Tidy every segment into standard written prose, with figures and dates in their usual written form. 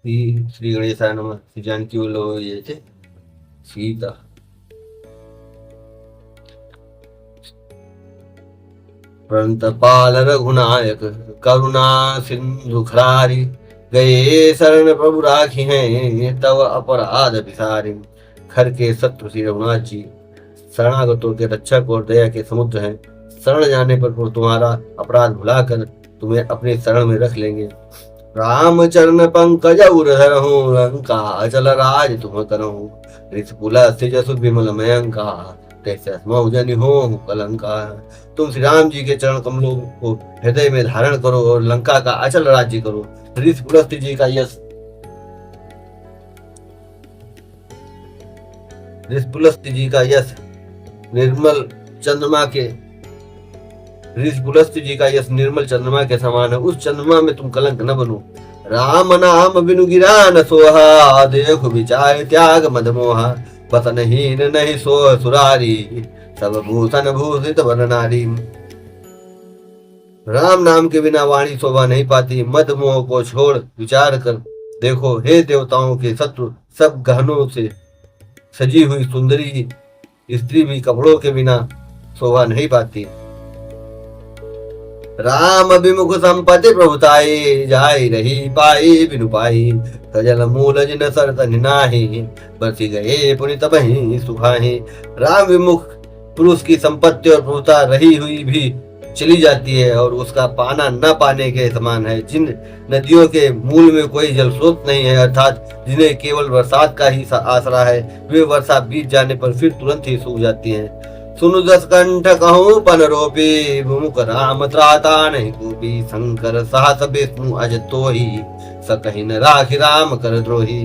श्री गणेशाय नमः। श्री जानकी वल्लभ ये थे सीता। पाल रघुनायक करुणा सिंधु खरारी, गए शरण प्रभु राखी हैं तव अपराध विसारी। खर के शत्रु श्री रघुनाथ जी शरणागतों के रक्षक और दया के समुद्र हैं। शरण जाने पर वो तुम्हारा अपराध भुलाकर तुम्हें अपने शरण में रख लेंगे। राम चरण पंकज उरधर हूँ, लंका अचल राज तुम करहूँ। ऋषपुला जसु विमल मयंका, तैसे जनि हो कलंका। तुम श्री राम जी के चरण कमलों को हृदय में धारण करो और लंका का अचल राज्य करो। ऋषपुलस्त्य जी का यश ऋषपुलस्त्य जी का यश निर्मल चंद्रमा के ऋषपुलस्त्य जी का यश निर्मल चंद्रमा के समान है। उस चंद्रमा में तुम कलंक न बनो। राम नाम बिनु गिरा न सोहा, देखो विचार त्याग मद मोहा। बसनहीन नहीं सोह सुरारी, सब भूषण भूषित वर नारी। राम नाम के बिना वाणी शोभा नहीं पाती। मद मोह को छोड़ विचार कर देखो, हे देवताओं के शत्रु, सब गहनों से सजी हुई सुंदरी स्त्री भी कपड़ों के बिना शोभा नहीं पाती। राम विमुख संपत्ति प्रभुताई, जाय रही पाई बिनु पाई। सजल मूल जिन सरत निनाहि, बरसी गए पुनि तबहि सुखाहि। राम विमुख पुरुष की संपत्ति और प्रभुता रही हुई भी चली जाती है और उसका पाना न पाने के समान है। जिन नदियों के मूल में कोई जल स्रोत नहीं है, अर्थात जिन्हें केवल बरसात का ही आसरा है, वे वर्षा बीत जाने पर फिर तुरंत ही सूख जाती हैं। सुनु दस कंठ कहूँ पन रोपी, मुख राम त्राता नहीं गोपी। शंकर साहस विष्णु अज तोहि, सकहि न राखि राम कर द्रोही।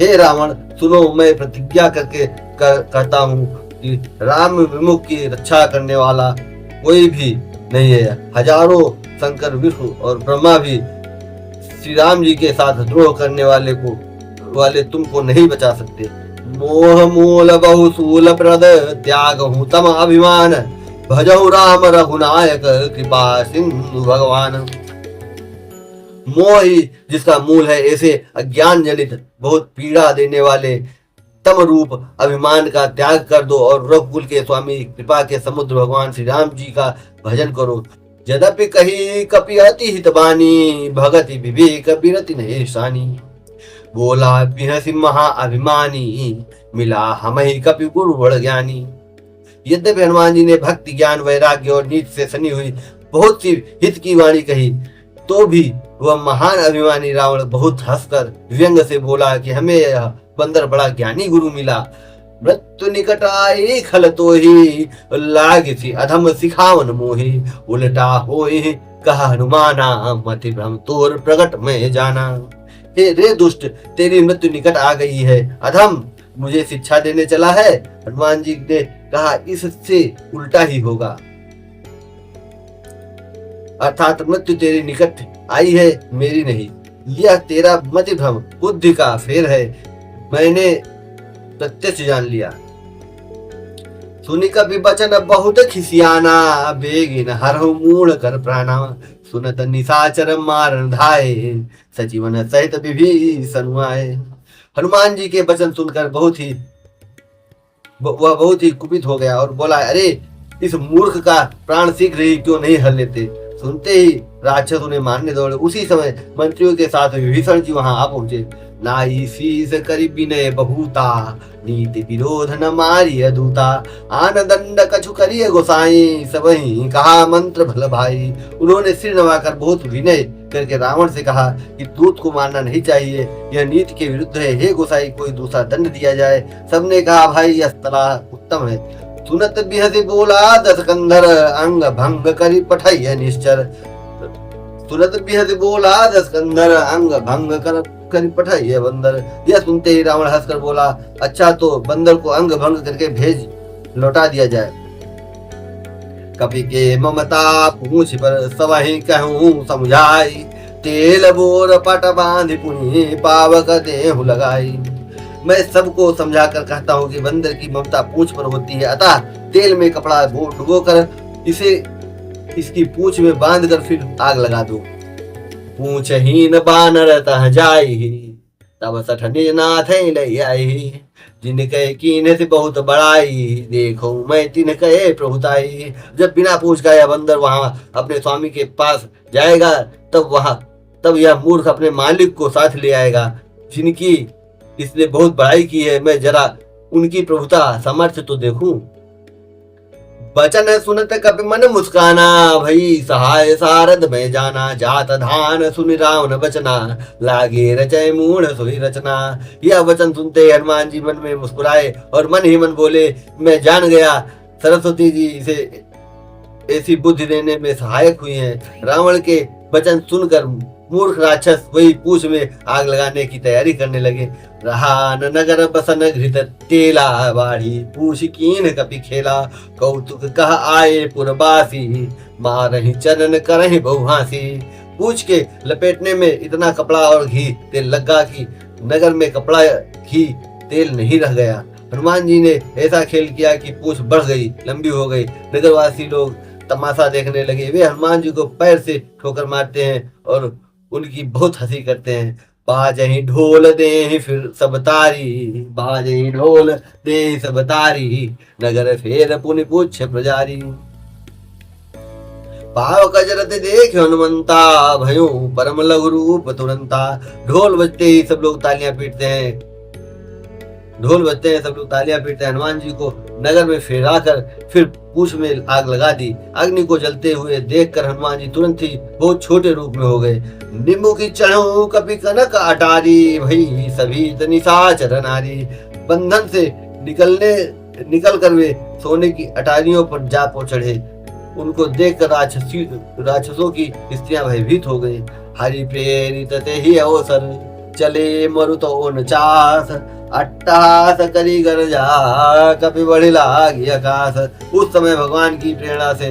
हे रावण सुनो, मैं प्रतिज्ञा करके कहता हूँ कि राम विमुख की रक्षा करने वाला कोई भी नहीं है। हजारों शंकर विष्णु और ब्रह्मा भी श्री राम जी के साथ द्रोह करने वाले तुमको नहीं बचा सकते। मोह मूल बहुसूल प्रद, त्याग हूँ तम अभिमान। भजहु राम रघुनायक, कृपा सिंधु भगवान। मोह ही जिसका मूल है, ऐसे अज्ञान जनित बहुत पीड़ा देने वाले तम रूप अभिमान का त्याग कर दो और रघुकुल के स्वामी कृपा के समुद्र भगवान श्री राम जी का भजन करो। यद्यपि कही कपि अति हितबानी, भगति विवेक बिरति नहीं शानी। बोला बिहसी महा अभिमानी, मिला हमहि कपि गुरु बड़ ज्ञानी। यद्यपि हनुमान जी ने भक्ति ज्ञान वैराग्य और नीति से सनी हुई बहुत सी हित की वाणी कही, तो भी वह महान अभिमानी रावण बहुत हंसकर व्यंग से बोला कि हमें यह बंदर बड़ा ज्ञानी गुरु मिला। मृत्यु निकट आई खल तो ही, लाग सी अधम सिखावन मोहि। उल्टा होई कहा हनुमाना, मति भ्रम तोर प्रगट में जाना। हे रे दुष्ट, तेरी मृत्यु निकट आ गई है। अधम मुझे शिक्षा देने चला है। हनुमान जी ने कहा इससे उल्टा ही होगा, अर्थात मृत्यु तेरी निकट आई है, मेरी नहीं। यह तेरा मति भ्रम बुद्धि का फेर है, मैंने प्रत्यक्ष जान लिया। सुनि कपि बचन बहुत खिसियाना, बेगिन हरहु मूढ़ कर प्राणा। सुनत निशाचर मारन धाये, सजीवन सहित विभीषण आए। हनुमान जी के वचन सुनकर वह बहुत ही कुपित हो गया और बोला, अरे इस मूर्ख का प्राण शीघ्र ही क्यों नहीं हर लेते। सुनते ही राक्षस उन्हें मारने दौड़े। उसी समय मंत्रियों के साथ विभीषण जी वहां आ पहुंचे। नाई शीस करी विनय बहुता, नीति विरोध न मारिय दूता। आन दंड कछु करिय गोसाई, सबही कहा मंत्र भल भाई। उन्होंने सिर नवाकर बहुत विनय करके रावण से कहा कि दूत को मारना नहीं चाहिए, यह नीति के विरुद्ध है। हे गोसाई, कोई दूसरा दंड दिया जाए। सबने कहा भाई यह सलाह उत्तम है। सुनत बिहसी बोला दस कंधर, अंग भंग करी पठैय निश्चर। सुनत बिहसी बोला दस कंधर, अंग भंग कर पठैय बंदर। यह सुनते ही रावण हंसकर बोला, अच्छा तो बंदर को अंग भंग करके भेज लौटा दिया जाए। कपि के ममता पूछ पर, सबहि कहूँ समझाई। तेल बोर पट बांध पुनि, पावक देहु लगाई। मैं सबको समझा कर कहता हूँ कि बंदर की ममता पूंछ पर होती है, अतः तेल में कपड़ा डुबो कर इसे इसकी पूंछ में बांध कर फिर आग लगा दो। पूंछहीन बानर तह जाई, तब सठने नाथ लई आई, जिनके कीने से बहुत बड़ाई, देखो मैं तिन कहे प्रभुताई। जब बिना पूछ का यह बंदर वहां अपने स्वामी के पास जाएगा, तब यह मूर्ख अपने मालिक को साथ ले आएगा, जिनकी इसने बहुत बड़ाई की है। मैं जरा उनकी प्रभुता सामर्थ्य तो देखूं। बचन सुनत कपि मन मुस्काना, भई सहाय सारद में जाना। जात धान सुनि रावण बचना, लागे रचय मूढ़ सोई रचना। यह वचन सुनते हनुमान जी मन में मुस्कुराए और मन ही मन बोले, मैं जान गया सरस्वती जी इसे ऐसी बुद्धि देने में सहायक हुई हैं। रावण के वचन सुनकर मूर्ख राक्षस वही पूछ में आग लगाने की तैयारी करने लगे। रहा न नगर बसन घृत तेला, बाढ़ी पूछ कीन कपि खेला। कौतुक कह आए पुरबासी, मारहि चरण करहि बहुहासी। पूछ के लपेटने में इतना कपड़ा और घी तेल लगा कि नगर में कपड़ा घी तेल नहीं रह गया। हनुमान जी ने ऐसा खेल किया कि पूछ बढ़ गई, लंबी हो गई। नगरवासी लोग तमाशा देखने लगे। वे हनुमान जी को पैर से ठोकर मारते हैं और उनकी बहुत हंसी करते हैं। बाजहि ढोल दे फिर सब तारी, बाजहि ढोल दे सब तारी। नगर फेर पुनि पूछ प्रजारी। पाव कजरत देख हनुमंता, भयो परम लघु रूप तुरंता। ढोल बजते ही सब लोग तालियां पीटते हैं। हनुमान जी को नगर में फेराकर फिर पूछ में आग लगा दी। अग्नि को जलते हुए देखकर हनुमान जी तुरंत ही बहुत छोटे रूप में हो गए। नींबू की चढ़ऊ कपि कनक अटारी, भई सभी निशाचर नारी। बंधन से निकल कर वे सोने की अटारियों पर जा पहुंचे। उनको देखकर राक्षसों की स्त्रियां भयभीत हो गई। हरि प्रेरित ते ही अवसर, चले मरुत 49। अट्टहास करी गरजा, कपि बढ़ी लागी आकाश। उस समय भगवान की प्रेरणा से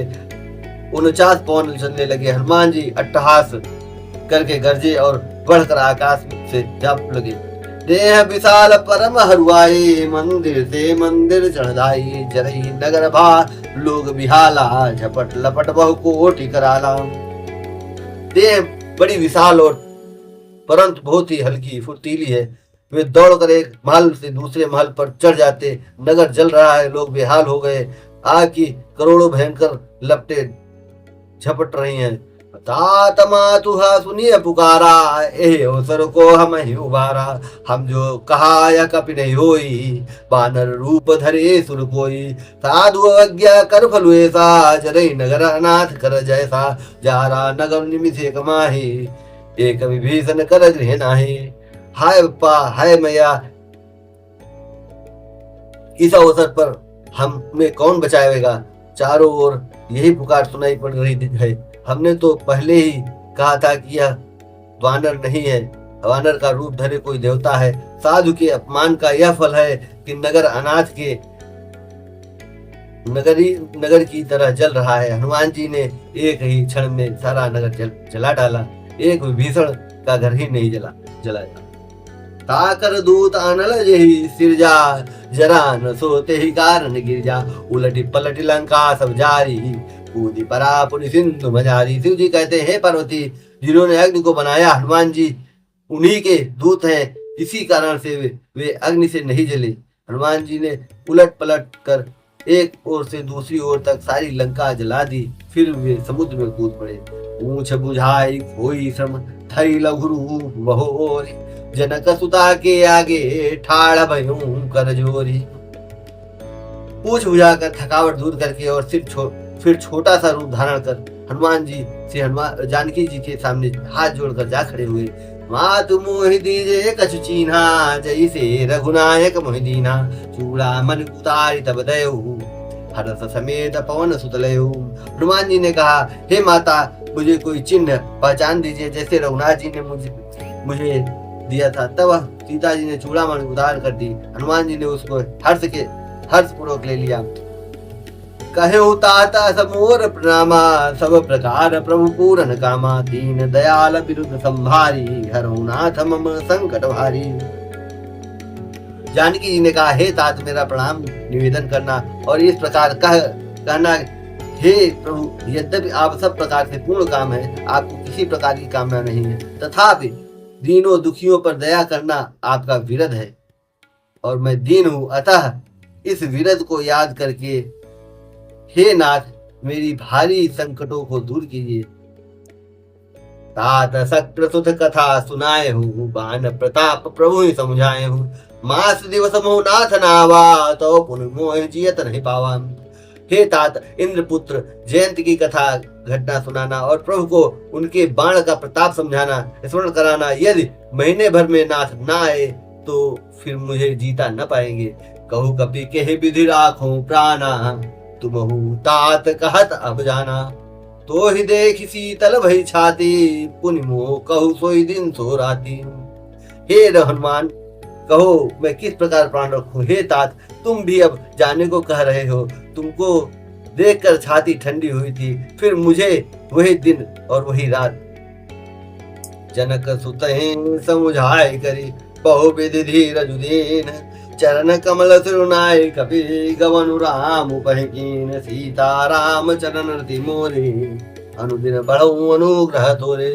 49 पवन चलने लगे। हनुमान जी अट्टहास करके गरजे और बढ़कर आकाश से जा लगे। देह विशाल परम हरुआई, मंदिर से मंदिर चढ़ाई। जरई नगर भा लोग बिहाला, झपट लपट बहु कोटि कराला। देह बड़ी विशाल और परंतु बहुत ही हल्की फुर्तीली है। वे दौड़कर एक महल से दूसरे महल पर चढ़ जाते। नगर जल रहा है, लोग बेहाल हो गए। आग की करोड़ों भयंकर लपटे झपट रही हैं। तात मातुहा सुनिए पुकारा, एह अवसर को हम ही उबारा। हम जो कहा या कपि नहीं होई, बानर रूप धरे सुर कोई। साधु अवज्ञा कर फल ऐसा, जरई नगर अनाथ कर जैसा। जारा नगर निमिषे कमाही, एक विभीषण कर गृह नाही। हाय बप्पा, हाय मैया, इस अवसर पर हमें कौन बचाएगा। चारों ओर यही पुकार सुनाई पड़ रही है। हमने तो पहले ही कहा था कि यह वानर नहीं है, वानर का रूप धरे कोई देवता है। साधु के अपमान का यह फल है कि नगर अनाथ के नगर की तरह जल रहा है। हनुमान जी ने एक ही क्षण में सारा नगर जला डाला। एक विभीषण का घर ही नहीं जलाया। ताकर दूत अनल जही सिरजा, जरा न सोते ही कारण गिरजा। उलटी पलटी लंका सब जारी, कूदी परा पुनि सिंधु मजारी। शिव जी कहते हैं, पार्वती जिन्होंने अग्नि को बनाया हनुमान जी उन्हीं के दूत हैं। इसी कारण से वे अग्नि से नहीं जले। हनुमान जी ने उलट पलट कर एक ओर से दूसरी ओर तक सारी लंका जला दी। फिर वे समुद्र में कूद पड़े। पूछ बुझाई खोई श्रम, थई लघु रूप बहोरी। जनक सुता के आगे ठाड़ भयूं कर जोरी। पूछ बुझाकर थकावट दूर करके और फिर छोटा सा रूप धारण कर हनुमान जी से जानकी जी के सामने हाथ जोड़कर जा खड़े हुए। मात मोहि दीजे कछु चीन्हा, जैसे रघुनायक मोहि दीन्हा। चूड़ा मन उतारी तब दयऊ, हरस समेत पवन सुत लयऊ। हनुमान जी ने कहा, हे माता, मुझे कोई चिन्ह पहचान दीजिए जैसे रघुनाथ जी ने मुझे दिया था। तब सीता जी ने चूड़ामणि उतार कर दी। हनुमान जी ने उसको हर्ष पूर्वक ले लिया। कहे ताता समोर प्रणामा, सब प्रकार प्रभु पूरन कामा। दीन दयाल विरुद्ध संभारी, हरहु नाथ मम संकट भारी। जानकी जी ने कहा, हे तात, मेरा प्रणाम निवेदन करना और इस प्रकार कहना, हे प्रभु, यद्यपि आप सब प्रकार से पूर्ण काम है, आपको किसी प्रकार की कामना नहीं है, तथापि दीनों दुखियों पर दया करना आपका विरध है और मैं दीन हूं, अतः इस विरध को याद करके हे नाथ मेरी भारी संकटों को दूर कीजिए। तात शक्र सुत कथा सुनाए हूँ, बान प्रताप प्रभु ही समझाए हूँ। मास दिवस मोह नाथ नावा, तो पुन मोह जियत नहीं पावा। हे तात, इंद्रपुत्र जयंत की कथा घटना सुनाना और प्रभु को उनके बाण का प्रताप समझाना, स्मरण कराना। यदि महीने भर में नाथ ना आए तो फिर मुझे जीता न पाएंगे। कहू कपि के विधि राखूं प्राणा, तुमहु तात कहत अब जाना। तो ही देख शीतल भई छाती, पुनि मोह कहू सोई दिन सो राती। हे हनुमान, कहो मैं किस प्रकार प्राण रखूं। हे तात, तुम भी अब जाने को कह रहे हो। तुमको देखकर छाती ठंडी हुई थी, फिर मुझे वही दिन और वही रात। जनक सुतहि समुझाए करी, बहु विधि धीरज दीन। चरण कमल सिरुनाय कपि, गवनु राम उपहिकीन। सीता राम चरण रति मोरे, अनुदिन बढ़ऊ अनुग्रह तोरे।